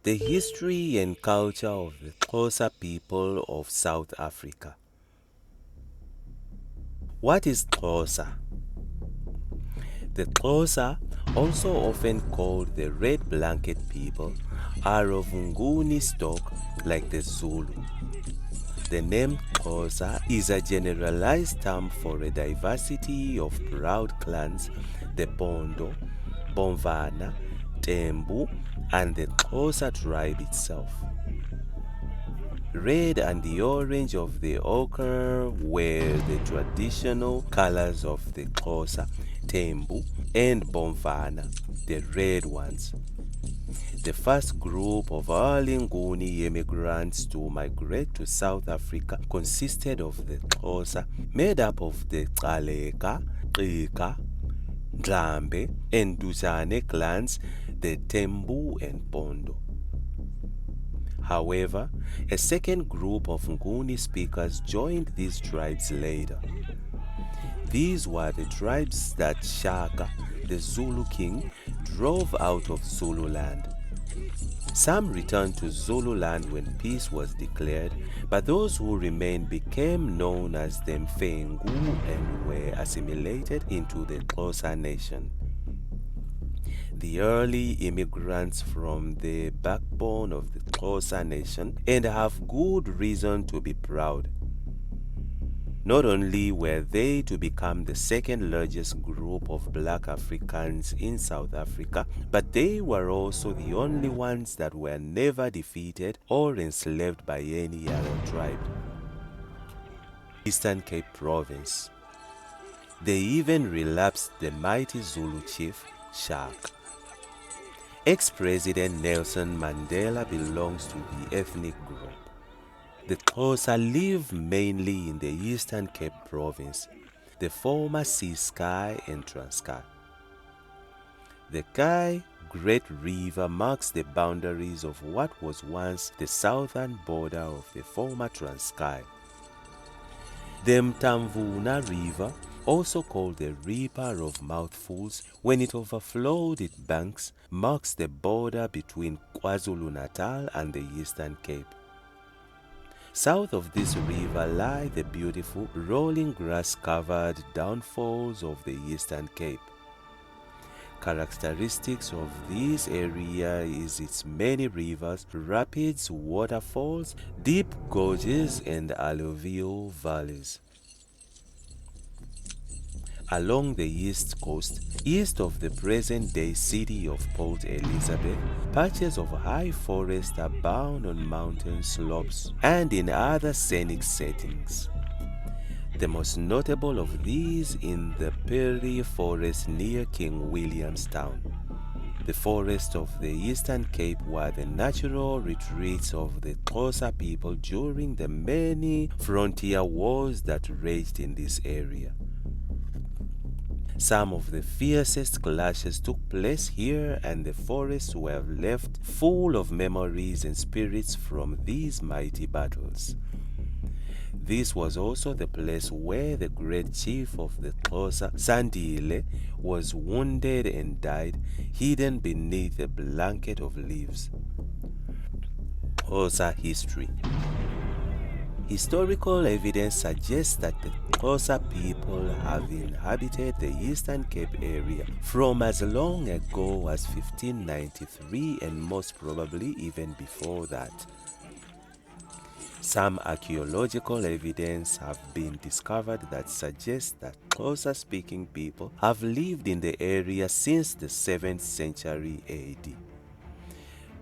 The history and culture of the Xhosa people of South Africa. What is Xhosa? The Xhosa, also often called the Red Blanket people, are of Nguni stock like the Zulu. The name Xhosa is a generalized term for a diversity of proud clans, the Bondo, Bomvana, Tembu, and the Xhosa tribe itself. Red and the orange of the ochre were the traditional colors of the Xhosa, Tembu, and Bomvana, the red ones. The first group of early Nguni immigrants to migrate to South Africa consisted of the Xhosa, made up of the Tsaleka, Xika, Ndlambe, and Duzane clans, the Tembu and Bondo. However, a second group of Nguni speakers joined these tribes later. These were the tribes that Shaka, the Zulu king, drove out of Zululand. Some returned to Zululand when peace was declared, but those who remained became known as the Mfengu and were assimilated into the Xhosa nation. The early immigrants from the backbone of the Xhosa nation and have good reason to be proud. Not only were they to become the second largest group of black Africans in South Africa, but they were also the only ones that were never defeated or enslaved by any other tribe. Eastern Cape Province. They even relapsed the mighty Zulu chief, Shaka. Ex-President Nelson Mandela belongs to the ethnic group. The Xhosa live mainly in the Eastern Cape Province, the former Ciskei and Transkei. The Kai Great River marks the boundaries of what was once the southern border of the former Transkei. The Mtamvuna River, also called the Reaper of Mouthfuls, when it overflowed its banks, marks the border between KwaZulu-Natal and the Eastern Cape. South of this river lie the beautiful rolling grass-covered downfalls of the Eastern Cape. Characteristics of this area is its many rivers, rapids, waterfalls, deep gorges, and alluvial valleys. Along the east coast, east of the present-day city of Port Elizabeth, patches of high forest abound on mountain slopes and in other scenic settings. The most notable of these in the Perry Forest near King Williamstown. The forests of the Eastern Cape were the natural retreats of the Xhosa people during the many frontier wars that raged in this area. Some of the fiercest clashes took place here, and the forests were left full of memories and spirits from these mighty battles. This was also the place where the great chief of the Xhosa, Sandile, was wounded and died, hidden beneath a blanket of leaves. Xhosa history. Historical evidence suggests that the Xhosa people have inhabited the Eastern Cape area from as long ago as 1593 and most probably even before that. Some archaeological evidence have been discovered that suggests that Xhosa-speaking people have lived in the area since the 7th century AD.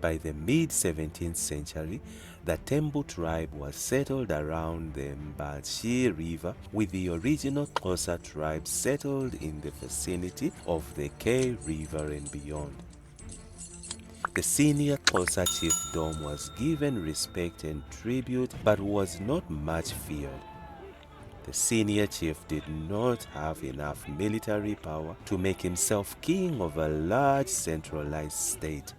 By the mid-17th century, the Tembu tribe was settled around the Mbatshi River, with the original Xhosa tribe settled in the vicinity of the K River and beyond. The senior Xhosa chiefdom was given respect and tribute, but was not much feared. The senior chief did not have enough military power to make himself king of a large centralized state.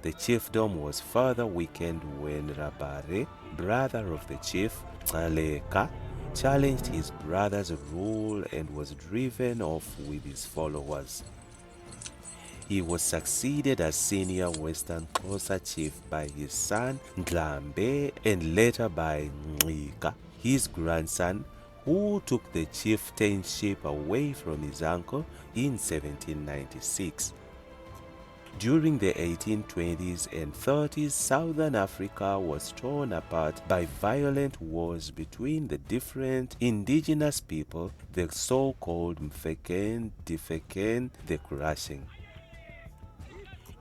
The chiefdom was further weakened when Rabare, brother of the chief, Tsaleka, challenged his brother's rule and was driven off with his followers. He was succeeded as senior Western Xhosa chief by his son Ndlambe and later by Ncika, his grandson, who took the chieftainship away from his uncle in 1796. During the 1820s and 30s, Southern Africa was torn apart by violent wars between the different indigenous people, the so-called Mfeken, Difeken, the Crushing.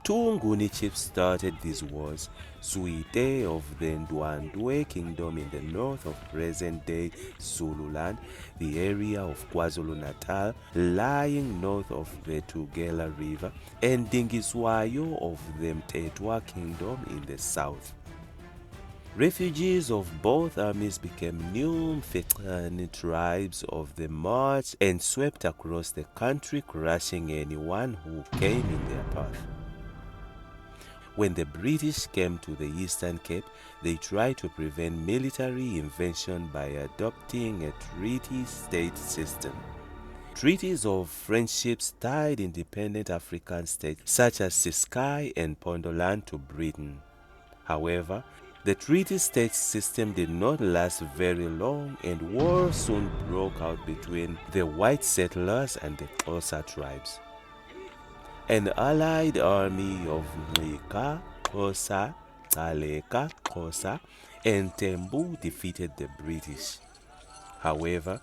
Two Nguni chiefs started these wars: Suite of the Ndwandwe kingdom in the north of present-day Zululand, the area of KwaZulu-Natal lying north of the Tugela River, and Dingiswayo of the Mtetwa kingdom in the south. Refugees of both armies became new Mfecane tribes of the march and swept across the country, crushing anyone who came in their path. When the British came to the Eastern Cape, they tried to prevent military invasion by adopting a treaty state system. Treaties of friendships tied independent African states such as Ciskei and Pondoland to Britain. However, the treaty state system did not last very long, and war soon broke out between the white settlers and the Xhosa tribes. An allied army of Ncika, Xhosa, Ngaleka, Xhosa, and Tembu defeated the British. However,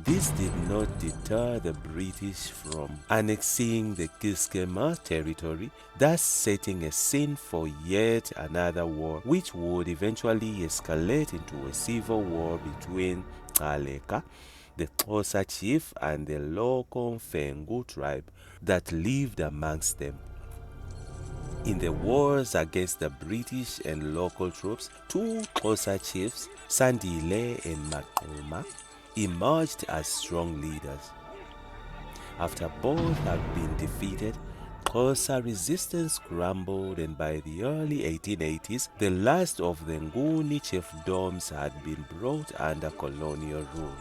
this did not deter the British from annexing the Kiskema territory, thus setting a scene for yet another war, which would eventually escalate into a civil war between Ngaleka, the Xhosa chief, and the local Mfengu tribe that lived amongst them. In the wars against the British and local troops, two Xhosa chiefs, Sandile and Makeba, emerged as strong leaders. After both had been defeated, Xhosa resistance crumbled, and by the early 1880s, the last of the Nguni chiefdoms had been brought under colonial rule.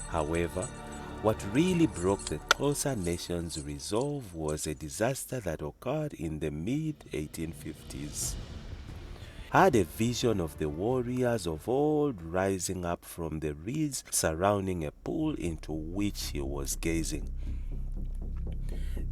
However, what really broke the Xhosa nation's resolve was a disaster that occurred in the mid-1850s. Had a vision of the warriors of old rising up from the reeds surrounding a pool into which he was gazing.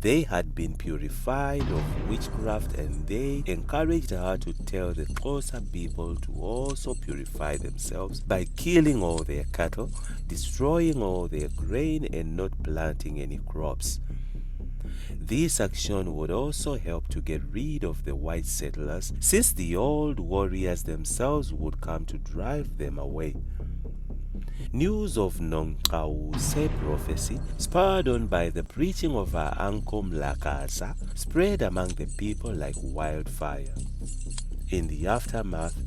They had been purified of witchcraft, and they encouraged her to tell the Xhosa people to also purify themselves by killing all their cattle, destroying all their grain, and not planting any crops. This action would also help to get rid of the white settlers, since the old warriors themselves would come to drive them away. News of Nongqawuse prophecy, spurred on by the preaching of her uncle Mlakasa, spread among the people like wildfire. In the aftermath,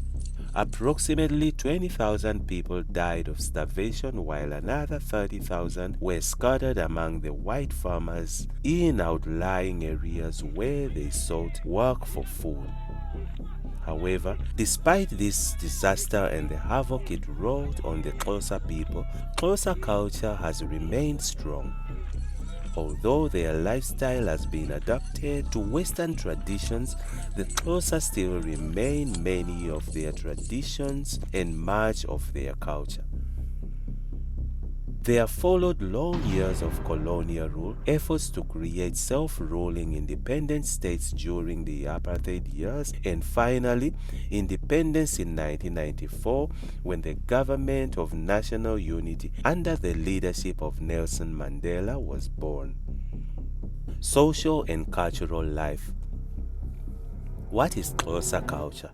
approximately 20,000 people died of starvation, while another 30,000 were scattered among the white farmers in outlying areas where they sought work for food. However, despite this disaster and the havoc it wrought on the Xhosa people, Xhosa culture has remained strong. Although their lifestyle has been adapted to Western traditions, the Xhosa still remain many of their traditions and much of their culture. There followed long years of colonial rule, efforts to create self-ruling independent states during the apartheid years, and finally, independence in 1994 when the Government of National Unity under the leadership of Nelson Mandela was born. Social and cultural life. What is Xhosa culture?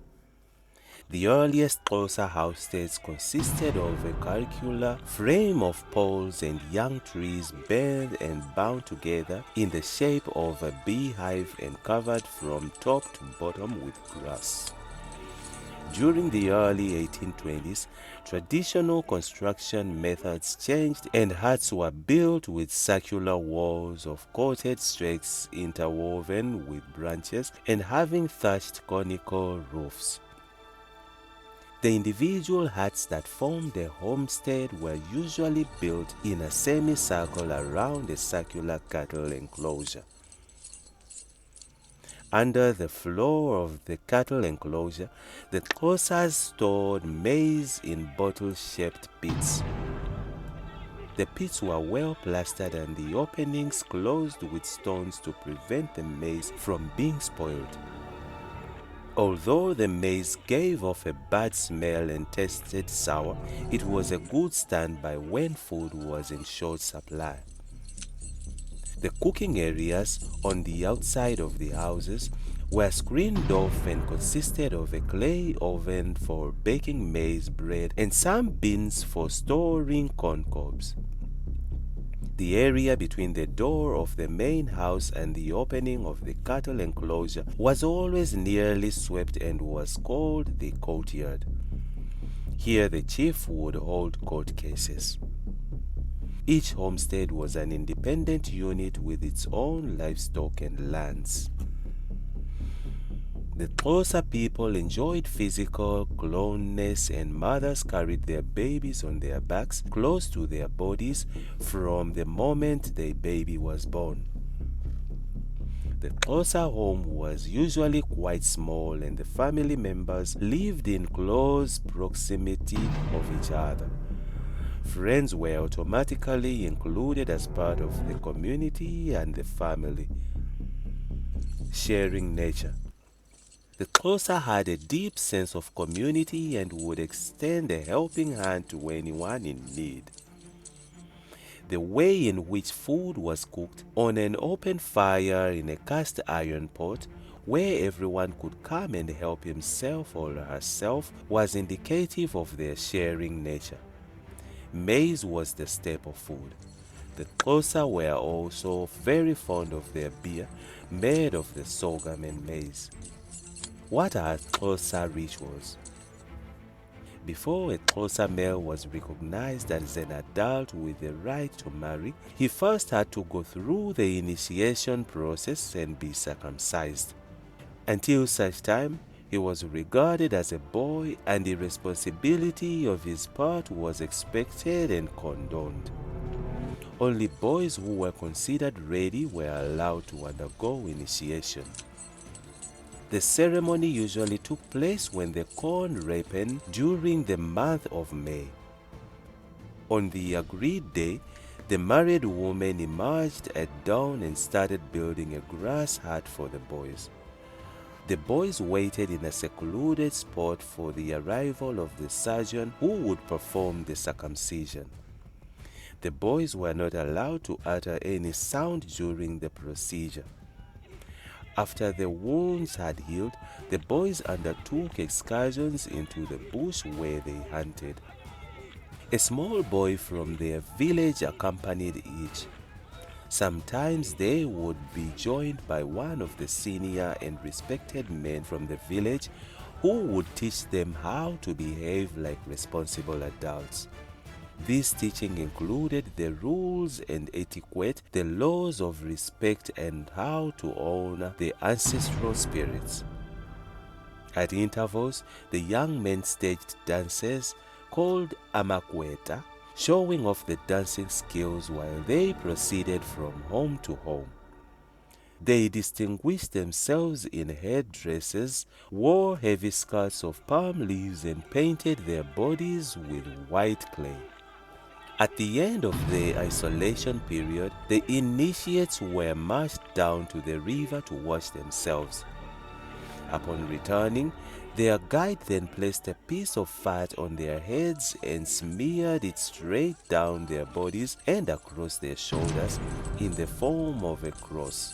The earliest Xhosa house states consisted of a circular frame of poles and young trees bent and bound together in the shape of a beehive and covered from top to bottom with grass. During the early 1820s, traditional construction methods changed and huts were built with circular walls of coated stakes interwoven with branches and having thatched conical roofs. The individual huts that formed a homestead were usually built in a semicircle around a circular cattle enclosure. Under the floor of the cattle enclosure, the Xhosas stored maize in bottle-shaped pits. The pits were well plastered and the openings closed with stones to prevent the maize from being spoiled. Although the maize gave off a bad smell and tasted sour, it was a good standby when food was in short supply. The cooking areas on the outside of the houses were screened off and consisted of a clay oven for baking maize bread and some bins for storing corn cobs. The area between the door of the main house and the opening of the cattle enclosure was always nearly swept and was called the courtyard. Here the chief would hold court cases. Each homestead was an independent unit with its own livestock and lands. The Xhosa people enjoyed physical closeness, and mothers carried their babies on their backs close to their bodies from the moment the baby was born. The Xhosa home was usually quite small and the family members lived in close proximity of each other. Friends were automatically included as part of the community and the family. Sharing nature. The Xhosa had a deep sense of community and would extend a helping hand to anyone in need. The way in which food was cooked on an open fire in a cast iron pot, where everyone could come and help himself or herself, was indicative of their sharing nature. Maize was the staple food. The Xhosa were also very fond of their beer, made of the sorghum and maize. What are Xhosa rituals? Before a Xhosa male was recognized as an adult with the right to marry, he first had to go through the initiation process and be circumcised. Until such time, he was regarded as a boy and the responsibility of his part was expected and condoned. Only boys who were considered ready were allowed to undergo initiation. The ceremony usually took place when the corn ripened during the month of May. On the agreed day, the married woman emerged at dawn and started building a grass hut for the boys. The boys waited in a secluded spot for the arrival of the surgeon who would perform the circumcision. The boys were not allowed to utter any sound during the procedure. After the wounds had healed, the boys undertook excursions into the bush where they hunted. A small boy from their village accompanied each. Sometimes they would be joined by one of the senior and respected men from the village who would teach them how to behave like responsible adults. This teaching included the rules and etiquette, the laws of respect, and how to honor the ancestral spirits. At intervals, the young men staged dances called amakweta, showing off the dancing skills while they proceeded from home to home. They distinguished themselves in headdresses, wore heavy skirts of palm leaves, and painted their bodies with white clay. At the end of the isolation period, the initiates were marched down to the river to wash themselves. Upon returning, their guide then placed a piece of fat on their heads and smeared it straight down their bodies and across their shoulders in the form of a cross.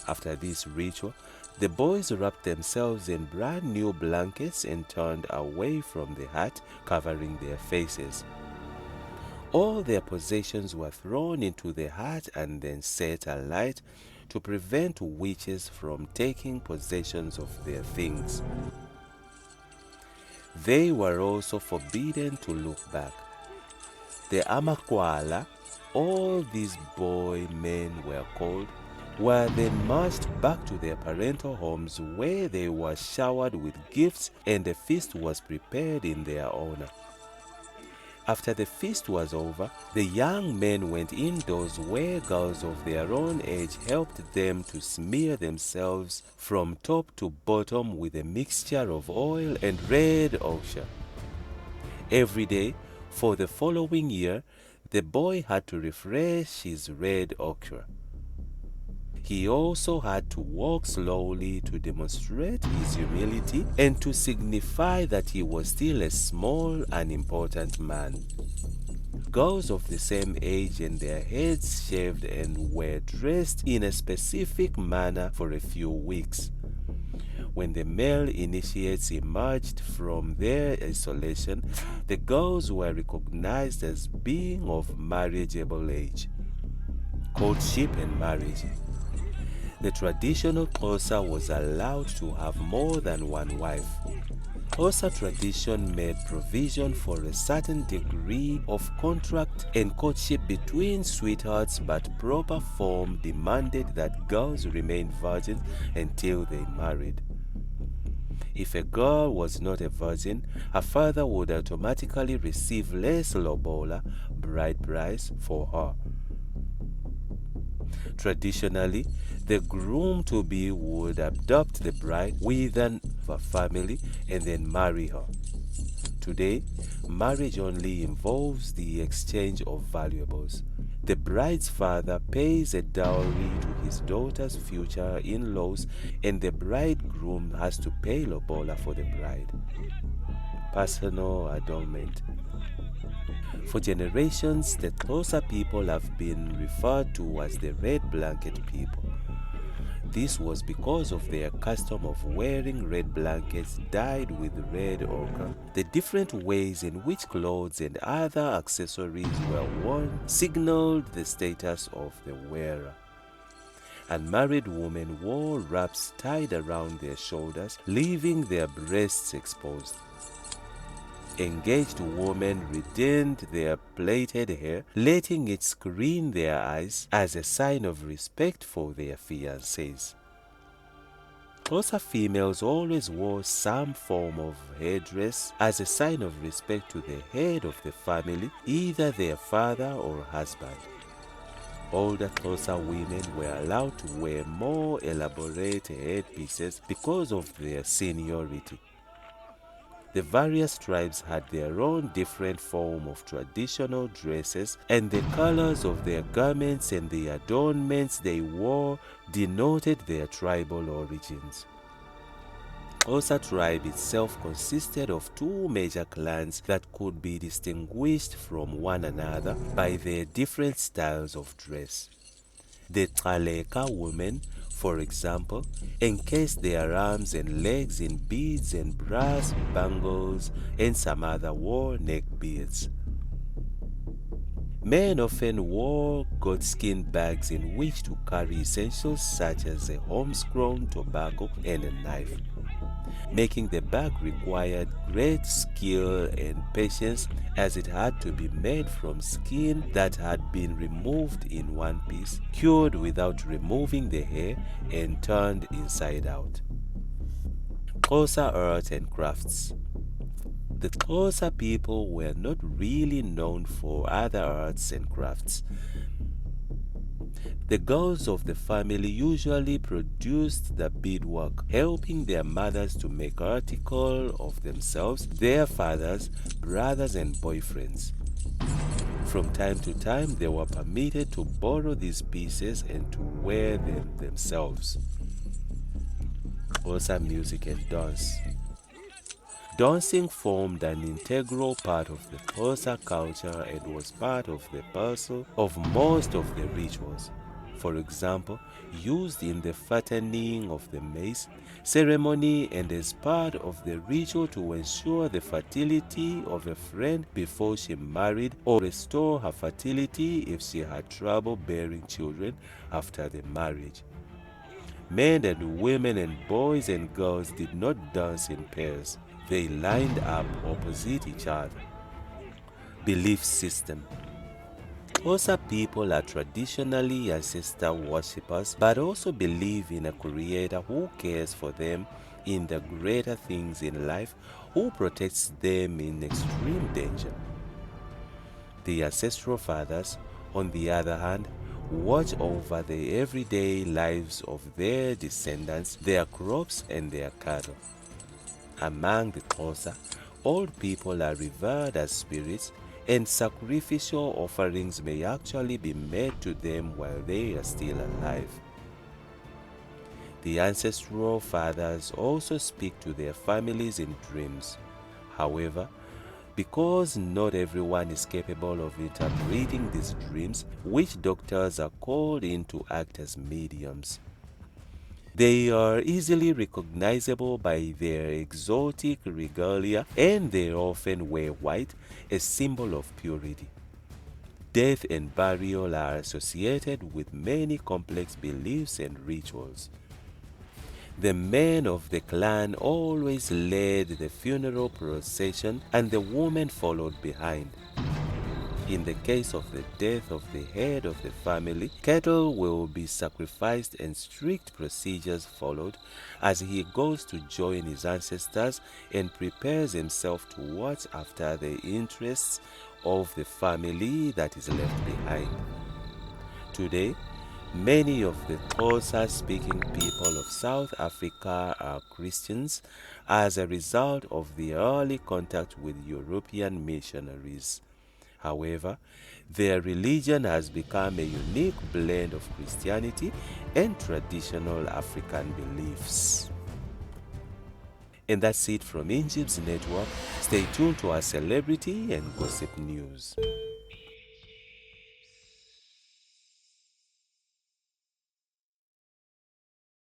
After this ritual, the boys wrapped themselves in brand new blankets and turned away from the hut, covering their faces. All their possessions were thrown into the hut and then set alight to prevent witches from taking possession of their things. They were also forbidden to look back. The amakwala, all these boy men were called, were then marched back to their parental homes where they were showered with gifts and a feast was prepared in their honor. After the feast was over, the young men went indoors where girls of their own age helped them to smear themselves from top to bottom with a mixture of oil and red ochre. Every day for the following year, the boy had to refresh his red ochre. He also had to walk slowly to demonstrate his humility and to signify that he was still a small, unimportant man. Girls of the same age and their heads shaved and were dressed in a specific manner for a few weeks. When the male initiates emerged from their isolation, the girls were recognized as being of marriageable age. Courtship and Marriage. The traditional Xhosa was allowed to have more than one wife. Xhosa tradition made provision for a certain degree of contract and courtship between sweethearts, but proper form demanded that girls remain virgins until they married. If a girl was not a virgin, her father would automatically receive less lobola, bride price, for her. Traditionally, the groom-to-be would adopt the bride within the family and then marry her. Today, marriage only involves the exchange of valuables. The bride's father pays a dowry to his daughter's future in-laws, and the bridegroom has to pay lobola for the bride. Personal adornment. For generations, the Xhosa people have been referred to as the red blanket people. This was because of their custom of wearing red blankets dyed with red ochre. The different ways in which clothes and other accessories were worn signaled the status of the wearer. Unmarried women wore wraps tied around their shoulders, leaving their breasts exposed. Engaged women retained their plaited hair, letting it screen their eyes as a sign of respect for their fiancés. Xhosa females always wore some form of headdress as a sign of respect to the head of the family, either their father or husband. Older Xhosa women were allowed to wear more elaborate headpieces because of their seniority. The various tribes had their own different form of traditional dresses, and the colors of their garments and the adornments they wore denoted their tribal origins. Xhosa tribe itself consisted of two major clans that could be distinguished from one another by their different styles of dress. The Xaleka women, for example, encased their arms and legs in beads and brass bangles, and some other wore neck beards. Men often wore goatskin bags in which to carry essentials such as a homespun tobacco and a knife. Making the bag required great skill and patience, as it had to be made from skin that had been removed in one piece, cured without removing the hair, and turned inside out. Xhosa arts and crafts. The Xhosa people were not really known for other arts and crafts. The girls of the family usually produced the beadwork, helping their mothers to make articles of themselves, their fathers, brothers, and boyfriends. From time to time, they were permitted to borrow these pieces and to wear them themselves. Xhosa music and dance. Dancing formed an integral part of the Xhosa culture and was part of the parcel of most of the rituals. For example, used in the fattening of the maize ceremony and as part of the ritual to ensure the fertility of a friend before she married, or restore her fertility if she had trouble bearing children after the marriage. Men and women and boys and girls did not dance in pairs. They lined up opposite each other. Belief system. Xhosa people are traditionally ancestor worshippers, but also believe in a creator who cares for them in the greater things in life, who protects them in extreme danger. The ancestral fathers, on the other hand, watch over the everyday lives of their descendants, their crops and their cattle. Among the Xhosa, old people are revered as spirits, and sacrificial offerings may actually be made to them while they are still alive. The ancestral fathers also speak to their families in dreams. However, because not everyone is capable of interpreting these dreams, witch doctors are called in to act as mediums. They are easily recognizable by their exotic regalia, and they often wear white, a symbol of purity. Death and burial are associated with many complex beliefs and rituals. The men of the clan always led the funeral procession, and the women followed behind. In the case of the death of the head of the family, cattle will be sacrificed and strict procedures followed as he goes to join his ancestors and prepares himself to watch after the interests of the family that is left behind. Today, many of the Xhosa-speaking people of South Africa are Christians as a result of the early contact with European missionaries. However, their religion has become a unique blend of Christianity and traditional African beliefs. And that's it from Injibs Network. Stay tuned to our celebrity and gossip news.